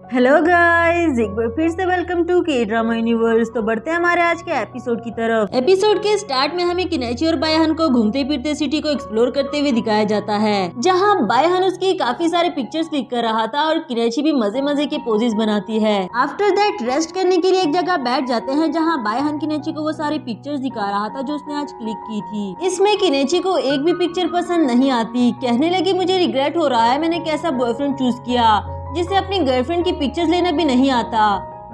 Hello guys, एक बार फिर से वेलकम टू के ड्रामा यूनिवर्स। तो बढ़ते हैं हमारे आज के एपिसोड की तरफ। एपिसोड के स्टार्ट में हमें किनेची और बायहन को घूमते फिरते सिटी को एक्सप्लोर करते हुए दिखाया जाता है, जहां बायहन उसकी काफी सारे पिक्चर्स क्लिक कर रहा था और किनेची भी मजे मजे के पोजेस बनाती है। आफ्टर दैट रेस्ट करने के लिए एक जगह बैठ जाते हैं, जहाँ बायहन किनेची को वो सारी पिक्चर्स दिखा रहा था जो उसने आज क्लिक की थी। इसमें किनेची को एक भी पिक्चर पसंद नहीं आती। कहने लगी, मुझे रिग्रेट हो रहा है, मैंने कैसा बॉयफ्रेंड चूज किया जिसे अपनी गर्लफ्रेंड की पिक्चर्स लेना भी नहीं आता।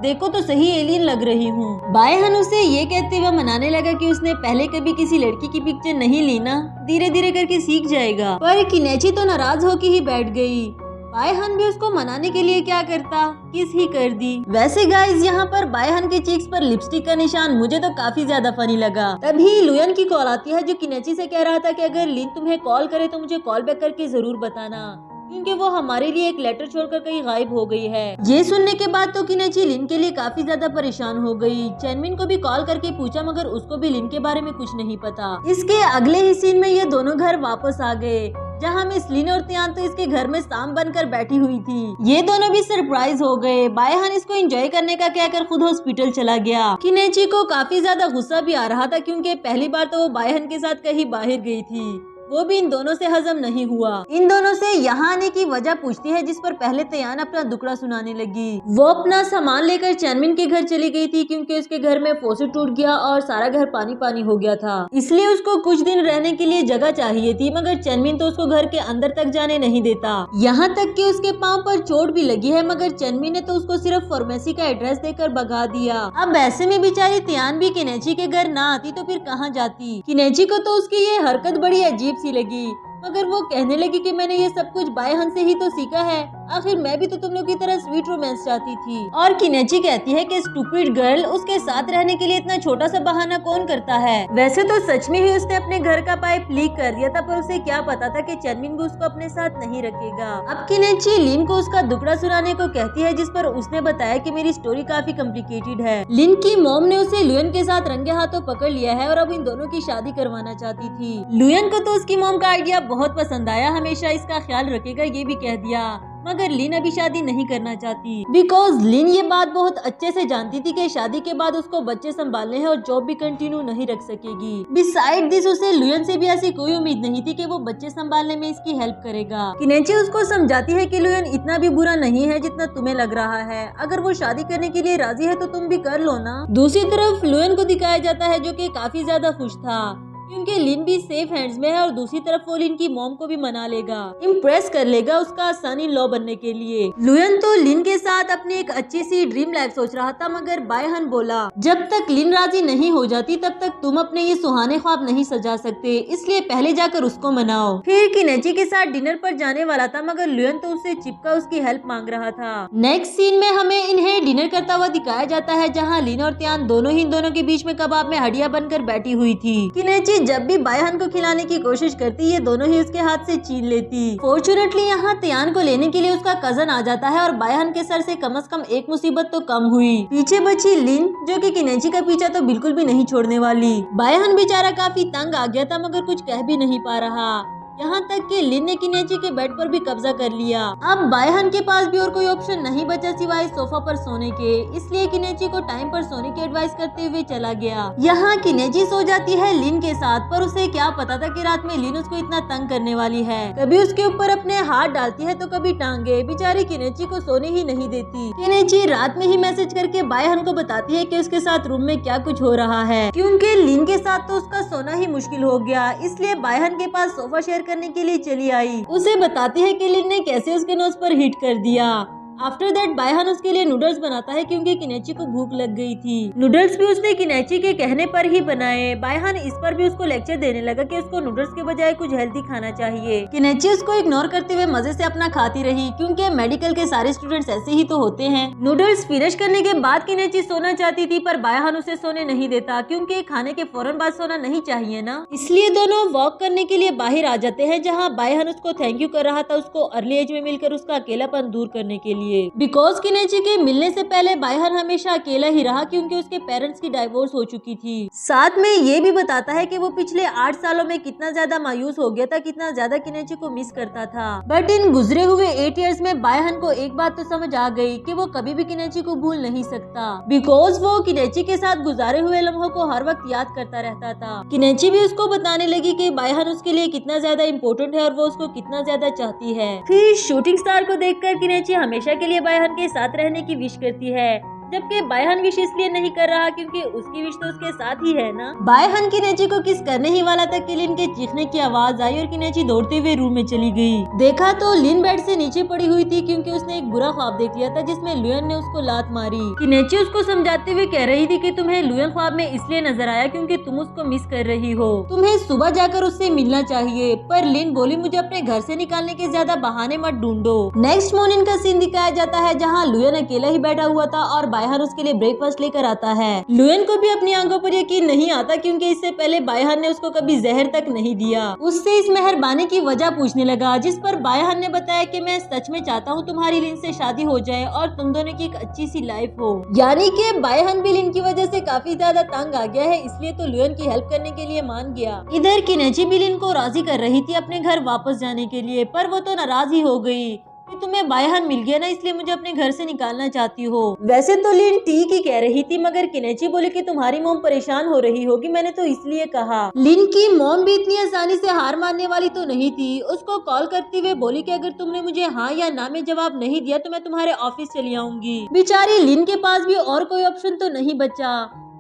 देखो तो सही, एलियन लग रही हूँ। बायहन उसे ये कहते हुए मनाने लगा कि उसने पहले कभी किसी लड़की की पिक्चर नहीं ली ना, धीरे धीरे करके सीख जाएगा। पर किनेची तो नाराज होकर ही बैठ गई। बायहन भी उसको मनाने के लिए क्या करता, किस ही कर दी। वैसे गाइस, यहाँ पर बायहन के चीक्स पर लिपस्टिक का निशान मुझे तो काफी ज्यादा फनी लगा। तभी लुयन की कॉल आती है, जो किनेची से कह रहा था कि अगर लिन तुम्हें कॉल करे तो मुझे कॉल बैक करके जरूर बताना, क्योंकि वो हमारे लिए एक लेटर छोड़कर कहीं गायब हो गई है। ये सुनने के बाद तो किनेची लिन के लिए काफी ज्यादा परेशान हो गई। चैनमिन को भी कॉल करके पूछा, मगर उसको भी लिन के बारे में कुछ नहीं पता। इसके अगले ही सीन में ये दोनों घर वापस आ गए, जहाँ मिस लिन और तियान तो इसके घर में सांप बनकर बैठी हुई थी। ये दोनों भी सरप्राइज हो गए। बायहन इसको एंजॉय करने का कहकर खुद हॉस्पिटल चला गया। किनेची को काफी ज्यादा गुस्सा भी आ रहा था, क्योंकि पहली बार तो वो बायहन के साथ कहीं बाहर गई थी, वो भी इन दोनों से हजम नहीं हुआ। इन दोनों से यहाँ आने की वजह पूछती है, जिस पर पहले तियान अपना दुखड़ा सुनाने लगी। वो अपना सामान लेकर चैनमिन के घर चली गई थी, क्योंकि उसके घर में फौसेट टूट गया और सारा घर पानी पानी हो गया था, इसलिए उसको कुछ दिन रहने के लिए जगह चाहिए थी। मगर चैनमिन तो उसको घर के अंदर तक जाने नहीं देता। यहाँ तक कि उसके पाँव पर चोट भी लगी है, मगर चैनमिन ने तो उसको सिर्फ फार्मेसी का एड्रेस देकर भगा दिया। अब ऐसे में बेचारी तियान भी किनेची के घर ना आती तो फिर कहाँ जाती। किनेची को तो उसकी ये हरकत बड़ी अजीब सी लगी, मगर वो कहने लगी कि मैंने ये सब कुछ बायहन से ही तो सीखा है, आखिर मैं भी तो तुम लोग की तरह स्वीट रोमांस चाहती थी। और किनेची कहती है कि स्टूपिड गर्ल, उसके साथ रहने के लिए इतना छोटा सा बहाना कौन करता है। वैसे तो सच में ही उसने अपने घर का पाइप लीक कर दिया था, पर उसे क्या पता था कि चैनमिन भी उसको अपने साथ नहीं रखेगा। अब किनेची लिन को उसका दुखड़ा सुनाने को कहती है, जिस पर उसने बताया कि मेरी स्टोरी काफी कॉम्प्लिकेटेड है। लिन की मॉम ने उसे लुयन के साथ रंगे हाथों पकड़ लिया है और अब इन दोनों की शादी करवाना चाहती थी। लुयन को तो उसकी मॉम का आइडिया बहुत पसंद आया, हमेशा इसका ख्याल रखेगा ये भी कह दिया। मगर लिन अभी शादी नहीं करना चाहती, बिकॉज लिन ये बात बहुत अच्छे से जानती थी कि शादी के बाद उसको बच्चे संभालने हैं और जॉब भी कंटिन्यू नहीं रख सकेगी। बिसाइड दिस, उसे लुयन से भी ऐसी कोई उम्मीद नहीं थी कि वो बच्चे संभालने में इसकी हेल्प करेगा। किनेची उसको समझाती है कि लुयन इतना भी बुरा नहीं है जितना तुम्हें लग रहा है, अगर वो शादी करने के लिए राजी है तो तुम भी कर लो ना। दूसरी तरफ लुयन को दिखाया जाता है, जो कि काफी ज्यादा खुश था, क्योंकि लिन भी सेफ हैंड्स में है और दूसरी तरफ वो लिन की मॉम को भी मना लेगा, इम्प्रेस कर लेगा उसका सन इन लॉ बनने के लिए। लुयन तो लिन के साथ अपनी एक अच्छी सी ड्रीम लाइफ सोच रहा था, मगर बायहन बोला, जब तक लिन राजी नहीं हो जाती तब तक तुम अपने ये सुहाने ख्वाब नहीं सजा सकते, इसलिए पहले जाकर उसको मनाओ। फिर किनेची के साथ डिनर पर जाने वाला था, मगर लुयन तो उससे चिपका उसकी हेल्प मांग रहा था। नेक्स्ट सीन में हमें इन्हें डिनर करता हुआ दिखाया जाता है, जहाँ लिन और तियान दोनों ही इन दोनों के बीच में कबाब में हड्डियां बनकर बैठी हुई थी। किनेची जब भी बायहन को खिलाने की कोशिश करती, ये दोनों ही उसके हाथ से छीन लेती। फॉर्चुनेटली यहाँ तियान को लेने के लिए उसका कजन आ जाता है और बायहन के सर से कम एक मुसीबत तो कम हुई। पीछे बची लिन, जो कि किनेची का पीछा तो बिल्कुल भी नहीं छोड़ने वाली। बायहन बेचारा काफी तंग आ गया था, मगर कुछ कह भी नहीं पा रहा। यहाँ तक कि लिन ने किनेची के बेड पर भी कब्जा कर लिया। अब बायहन के पास भी और कोई ऑप्शन नहीं बचा सिवाय सोफा पर सोने के, इसलिए किनेची को टाइम पर सोने की एडवाइस करते हुए चला गया। यहाँ किनेची सो जाती है लिन के साथ, पर उसे क्या पता था कि रात में लिन उसको इतना तंग करने वाली है। कभी उसके ऊपर अपने हाथ डालती है तो कभी टांगे, बेचारी किनेची को सोने ही नहीं देती। किनेची रात में ही मैसेज करके बायहन को बताती है कि उसके साथ रूम में क्या कुछ हो रहा है, क्योंकि लिन के साथ तो उसका सोना ही मुश्किल हो गया, इसलिए बायहन के पास सोफा शेयर करने के लिए चली आई। उसे बताती है कि लिन ने कैसे उसके नोज पर हिट कर दिया। आफ्टर दैट बायहन उसके लिए नूडल्स बनाता है, क्योंकि किनेची को भूख लग गई थी। नूडल्स भी उसने किनेची के कहने पर ही बनाए। बायहन इस पर भी उसको लेक्चर देने लगा कि उसको नूडल्स के बजाय कुछ हेल्दी खाना चाहिए। किनेची उसको इग्नोर करते हुए मजे से अपना खाती रही, क्योंकि मेडिकल के सारे स्टूडेंट्स ऐसे ही तो होते हैं। नूडल्स फिनिश करने के बाद किनेची सोना चाहती थी, पर बायहन उसे सोने नहीं देता, क्योंकि खाने के फौरन बाद सोना नहीं चाहिए ना। इसलिए दोनों वॉक करने के लिए बाहर आ जाते हैं, जहाँ बायहन उसको थैंक यू कर रहा था, उसको अर्ली एज में मिलकर उसका अकेलापन दूर करने के लिए। लिए, बिकॉज किनेची के मिलने से पहले बायहन हमेशा अकेला ही रहा क्योंकि उसके पेरेंट्स की डाइवोर्स हो चुकी थी। साथ में ये भी बताता है कि वो पिछले 8 सालों में कितना ज्यादा मायूस हो गया था, कितना ज्यादा किनेची को मिस करता था। बट इन गुजरे हुए 8 इयर्स में बायहन को एक बात तो समझ आ गई कि वो कभी भी किनेची को भूल नहीं सकता, बिकॉज वो किनेची के साथ गुजारे हुए लम्हों को हर वक्त याद करता रहता था। किनेची भी उसको बताने लगी कि बायहन उसके लिए कितना ज्यादा इम्पोर्टेंट है और वो उसको कितना ज्यादा चाहती है। फिर शूटिंग स्टार को देखकर किनेची हमेशा के लिए बायहन के साथ रहने की विश करती है, जबकि बायहन विश इसलिए नहीं कर रहा क्योंकि उसकी विश तो उसके साथ ही है ना। बायहन किनेची को किस करने ही वाला था कि लिन के चीखने की आवाज आई और किनेची दौड़ते हुए रूम में चली गई। देखा तो लिन बेड से नीचे पड़ी हुई थी क्योंकि उसने एक बुरा ख्वाब देख लिया था जिसमें लुयन ने उसको लात मारी। किनेची उसको समझाते हुए कह रही थी कि तुम्हें लुयन ख्वाब में इसलिए नजर आया क्योंकि तुम उसको मिस कर रही हो, तुम्हें सुबह जाकर उससे मिलना चाहिए। पर लिन बोली मुझे अपने घर से निकालने के ज्यादा बहाने मत ढूंढो। नेक्स्ट मॉर्निंग का सीन दिखाया जाता है जहाँ लुयन अकेला ही बैठा हुआ था और बायहन उसके लिए ब्रेकफास्ट लेकर आता है। लुयन को भी अपनी आंखों पर यकीन नहीं आता क्योंकि इससे पहले बायहन ने उसको कभी जहर तक नहीं दिया। उससे इस मेहरबानी की वजह पूछने लगा, जिस पर बायहन ने बताया कि मैं सच में चाहता हूँ तुम्हारी लिन से शादी हो जाए और तुम दोनों की एक अच्छी सी लाइफ हो। यानी कि बायहन भी लिन की वजह से काफी ज्यादा तंग आ गया है, इसलिए तो लुयन की हेल्प करने के लिए मान गया। इधर किनेची भी लिन को राजी कर रही थी अपने घर वापस जाने के लिए, पर वो तो नाराज ही हो गई कि तुम्हें बायहन मिल गया ना, इसलिए मुझे अपने घर से निकालना चाहती हो। वैसे तो लिन ठीक ही कह रही थी, मगर किनेची बोली कि तुम्हारी मॉम परेशान हो रही होगी, मैंने तो इसलिए कहा। लिन की मॉम भी इतनी आसानी से हार मानने वाली तो नहीं थी। उसको कॉल करते हुए बोली कि अगर तुमने मुझे हाँ या ना में जवाब नहीं दिया तो मैं तुम्हारे ऑफिस चली आऊंगी। बेचारी लिन के पास भी और कोई ऑप्शन तो नहीं बचा।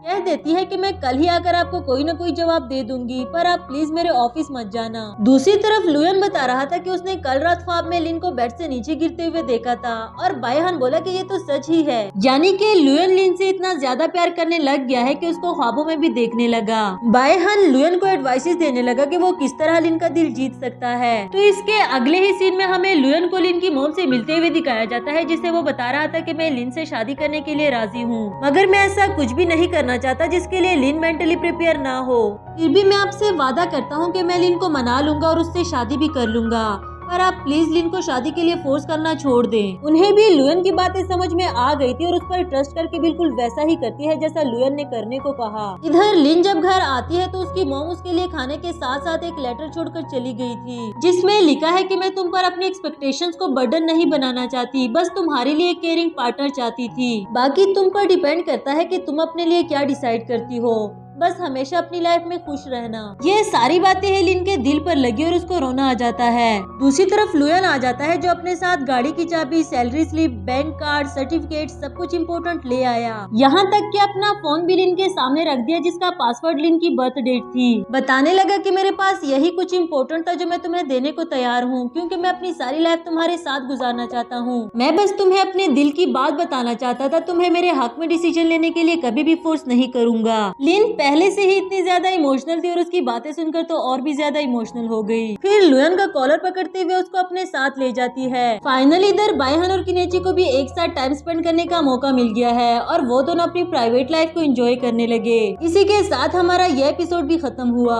कह देती है कि मैं कल ही आकर आपको कोई न कोई जवाब दे दूंगी, पर आप प्लीज मेरे ऑफिस मत जाना। दूसरी तरफ लुयन बता रहा था कि उसने कल रात ख्वाब में लिन को बेड से नीचे गिरते हुए देखा था और बायहन बोला कि ये तो सच ही है। यानी कि लुयन लिन से इतना ज्यादा प्यार करने लग गया है कि उसको ख्वाबों में भी देखने लगा। बायहन लुयन को एडवाइसेस देने लगा कि वो किस तरह लिन का दिल जीत सकता है। तो इसके अगले ही सीन में हमें लुयन को लिन की मॉम से मिलते हुए दिखाया जाता है, जिसे वो बता रहा था कि मैं लिन से शादी करने के लिए राजी हूँ, मगर मैं ऐसा कुछ भी नहीं करना चाहता जिसके लिए लिन मेंटली प्रिपेयर ना हो। फिर भी मैं आपसे वादा करता हूँ कि मैं लिन को मना लूंगा और उससे शादी भी कर लूंगा, पर आप प्लीज लिन को शादी के लिए फोर्स करना छोड़ दें। उन्हें भी लुयन की बातें समझ में आ गई थी और उस पर ट्रस्ट करके बिल्कुल वैसा ही करती है जैसा लुयन ने करने को कहा। इधर लिन जब घर आती है तो उसकी मॉम उसके लिए खाने के साथ साथ एक लेटर छोड़कर चली गई थी, जिसमें लिखा है कि मैं तुम पर अपनी एक्सपेक्टेशंस को बर्डन नहीं बनाना चाहती, बस तुम्हारे लिए केयरिंग पार्टनर चाहती थी। बाकी तुम पर डिपेंड करता है कि तुम अपने लिए क्या डिसाइड करती हो, बस हमेशा अपनी लाइफ में खुश रहना। ये सारी बातें है लिन के दिल पर लगी और उसको रोना आ जाता है। दूसरी तरफ लुयन आ जाता है जो अपने साथ गाड़ी की चाबी, salary slip, bank card, certificate सब कुछ इम्पोर्टेंट ले आया। यहाँ तक कि अपना फोन भी लिन के सामने रख दिया जिसका पासवर्ड लिन की बर्थ डेट थी। बताने लगा कि मेरे पास यही कुछ इम्पोर्टेंट था जो मैं तुम्हें देने को तैयार हूँ, क्योंकि मैं अपनी सारी लाइफ तुम्हारे साथ गुजारना चाहता हूँ। मैं बस तुम्हें अपने दिल की बात बताना चाहता था, तुम्हें मेरे हक में डिसीजन लेने के लिए कभी भी फोर्स नहीं करूंगा। लिन पहले से ही इतनी ज्यादा इमोशनल थी और उसकी बातें सुनकर तो और भी ज्यादा इमोशनल हो गई। फिर लुयन का कॉलर पकड़ते हुए उसको अपने साथ ले जाती है। फाइनली इधर बायहन और किनेची को भी एक साथ टाइम स्पेंड करने का मौका मिल गया है और वो दोनों अपनी प्राइवेट लाइफ को एंजॉय करने लगे। इसी के साथ हमारा यह एपिसोड भी खत्म हुआ।